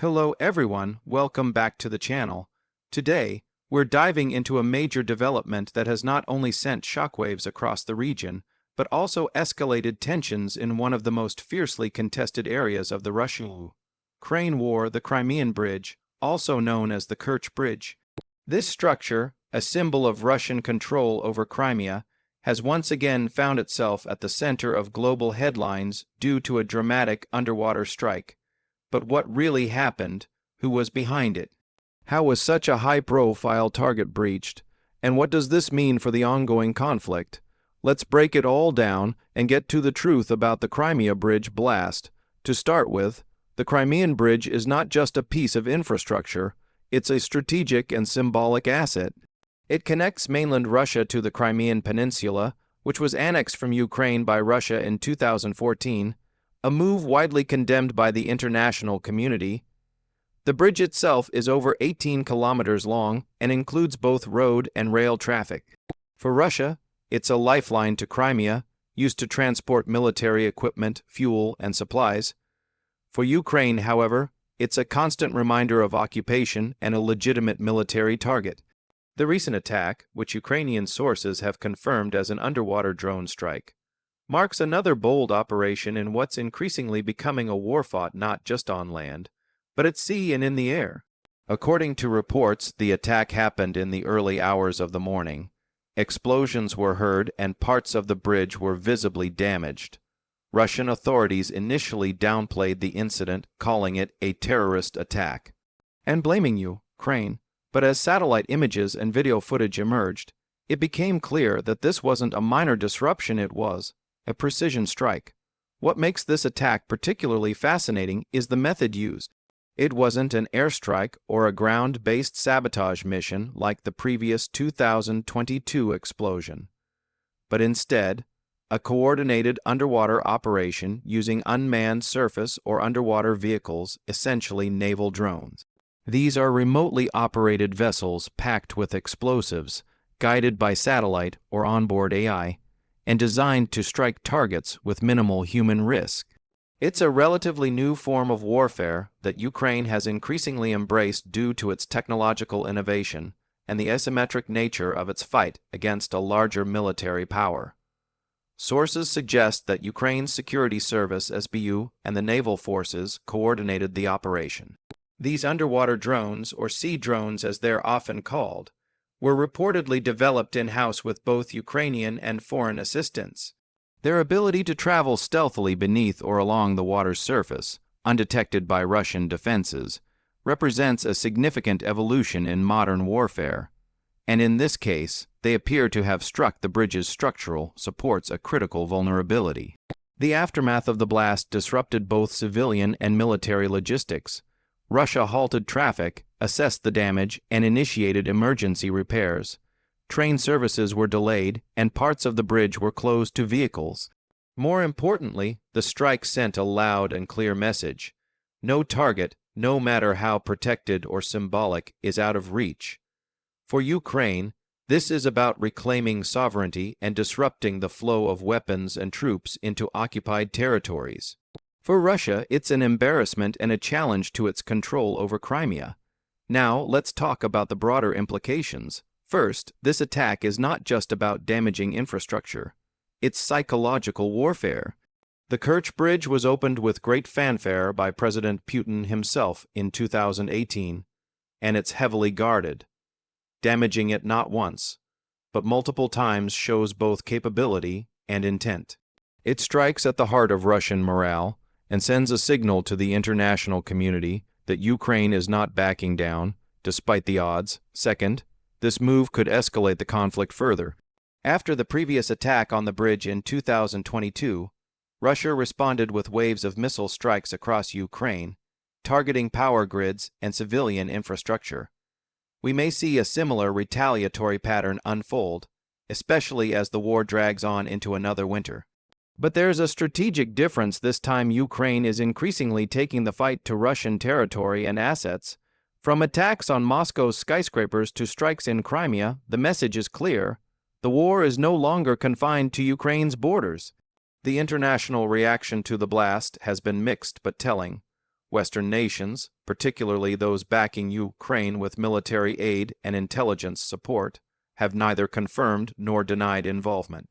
Hello everyone, welcome back to the channel. Today, we're diving into a major development that has not only sent shockwaves across the region, but also escalated tensions in one of the most fiercely contested areas of the Russo-Ukraine War, the Crimean Bridge, also known as the Kerch Bridge. This structure, a symbol of Russian control over Crimea, has once again found itself at the center of global headlines due to a dramatic underwater strike. But what really happened? Who was behind it? How was such a high-profile target breached? And what does this mean for the ongoing conflict? Let's break it all down and get to the truth about the Crimea Bridge blast. To start with, the Crimean Bridge is not just a piece of infrastructure, it's a strategic and symbolic asset. It connects mainland Russia to the Crimean Peninsula, which was annexed from Ukraine by Russia in 2014, a move widely condemned by the international community. The bridge itself is over 18 kilometers long and includes both road and rail traffic. For Russia, it's a lifeline to Crimea, used to transport military equipment, fuel, and supplies. For Ukraine, however, it's a constant reminder of occupation and a legitimate military target. The recent attack, which Ukrainian sources have confirmed as an underwater drone strike, marks another bold operation in what's increasingly becoming a war fought not just on land, but at sea and in the air. According to reports, the attack happened in the early hours of the morning. Explosions were heard and parts of the bridge were visibly damaged. Russian authorities initially downplayed the incident, calling it a terrorist attack, and blaming Ukraine. But as satellite images and video footage emerged, it became clear that this wasn't a minor disruption, it was a precision strike. What makes this attack particularly fascinating is the method used. It wasn't an airstrike or a ground-based sabotage mission like the previous 2022 explosion, but instead, a coordinated underwater operation using unmanned surface or underwater vehicles, essentially naval drones. These are remotely operated vessels packed with explosives, guided by satellite or onboard AI, and designed to strike targets with minimal human risk. It's a relatively new form of warfare that Ukraine has increasingly embraced due to its technological innovation and the asymmetric nature of its fight against a larger military power. Sources suggest that Ukraine's security service (SBU) and the naval forces coordinated the operation. These underwater drones, or sea drones as they're often called, were reportedly developed in-house with both Ukrainian and foreign assistance. Their ability to travel stealthily beneath or along the water's surface, undetected by Russian defenses, represents a significant evolution in modern warfare, and in this case, they appear to have struck the bridge's structural supports a critical vulnerability. The aftermath of the blast disrupted both civilian and military logistics. Russia halted traffic, assessed the damage, and initiated emergency repairs. Train services were delayed, and parts of the bridge were closed to vehicles. More importantly, the strike sent a loud and clear message. No target, no matter how protected or symbolic, is out of reach. For Ukraine, this is about reclaiming sovereignty and disrupting the flow of weapons and troops into occupied territories. For Russia, it's an embarrassment and a challenge to its control over Crimea. Now, let's talk about the broader implications. First, this attack is not just about damaging infrastructure. It's psychological warfare. The Kerch Bridge was opened with great fanfare by President Putin himself in 2018, and it's heavily guarded. Damaging it not once, but multiple times shows both capability and intent. It strikes at the heart of Russian morale and sends a signal to the international community that Ukraine is not backing down, despite the odds. Second, this move could escalate the conflict further. After the previous attack on the bridge in 2022, Russia responded with waves of missile strikes across Ukraine, targeting power grids and civilian infrastructure. We may see a similar retaliatory pattern unfold, especially as the war drags on into another winter. But there's a strategic difference this time. Ukraine is increasingly taking the fight to Russian territory and assets. From attacks on Moscow's skyscrapers to strikes in Crimea, the message is clear. The war is no longer confined to Ukraine's borders. The international reaction to the blast has been mixed but telling. Western nations, particularly those backing Ukraine with military aid and intelligence support, have neither confirmed nor denied involvement.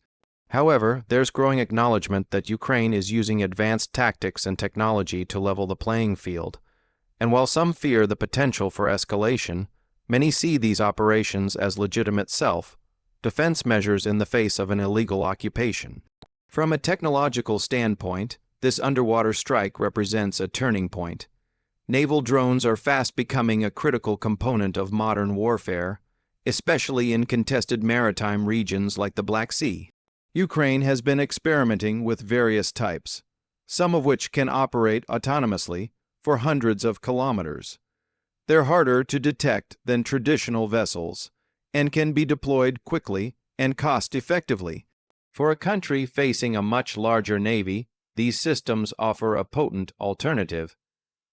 However, there's growing acknowledgement that Ukraine is using advanced tactics and technology to level the playing field, and while some fear the potential for escalation, many see these operations as legitimate self-defense measures in the face of an illegal occupation. From a technological standpoint, this underwater strike represents a turning point. Naval drones are fast becoming a critical component of modern warfare, especially in contested maritime regions like the Black Sea. Ukraine has been experimenting with various types, some of which can operate autonomously for hundreds of kilometers. They're harder to detect than traditional vessels and can be deployed quickly and cost-effectively. For a country facing a much larger navy, these systems offer a potent alternative.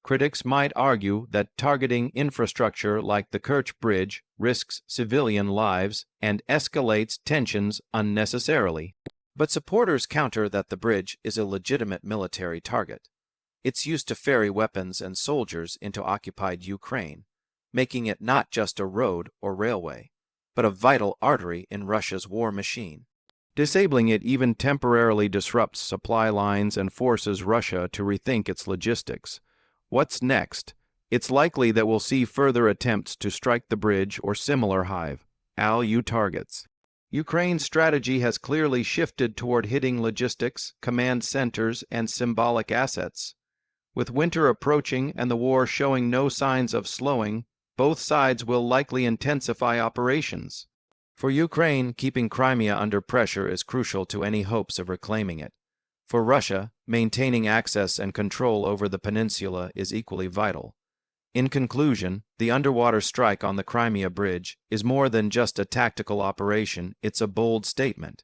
Critics might argue that targeting infrastructure like the Kerch Bridge risks civilian lives and escalates tensions unnecessarily. But supporters counter that the bridge is a legitimate military target. It's used to ferry weapons and soldiers into occupied Ukraine, making it not just a road or railway, but a vital artery in Russia's war machine. Disabling it even temporarily disrupts supply lines and forces Russia to rethink its logistics. What's next? It's likely that we'll see further attempts to strike the bridge or similar high-value targets. Ukraine's strategy has clearly shifted toward hitting logistics, command centers, and symbolic assets. With winter approaching and the war showing no signs of slowing, both sides will likely intensify operations. For Ukraine, keeping Crimea under pressure is crucial to any hopes of reclaiming it. For Russia, maintaining access and control over the peninsula is equally vital. In conclusion, the underwater strike on the Crimea Bridge is more than just a tactical operation, it's a bold statement.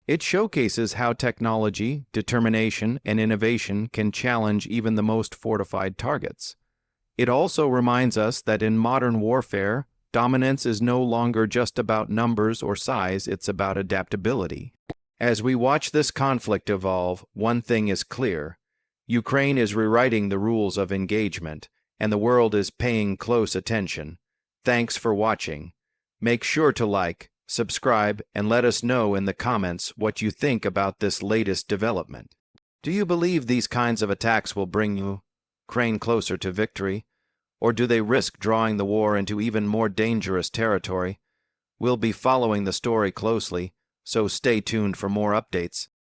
It showcases how technology, determination, and innovation can challenge even the most fortified targets. It also reminds us that in modern warfare, dominance is no longer just about numbers or size, it's about adaptability. As we watch this conflict evolve, one thing is clear. Ukraine is rewriting the rules of engagement, and the world is paying close attention. Thanks for watching. Make sure to like, subscribe, and let us know in the comments what you think about this latest development. Do you believe these kinds of attacks will bring Ukraine closer to victory? Or do they risk drawing the war into even more dangerous territory? We'll be following the story closely, so stay tuned for more updates.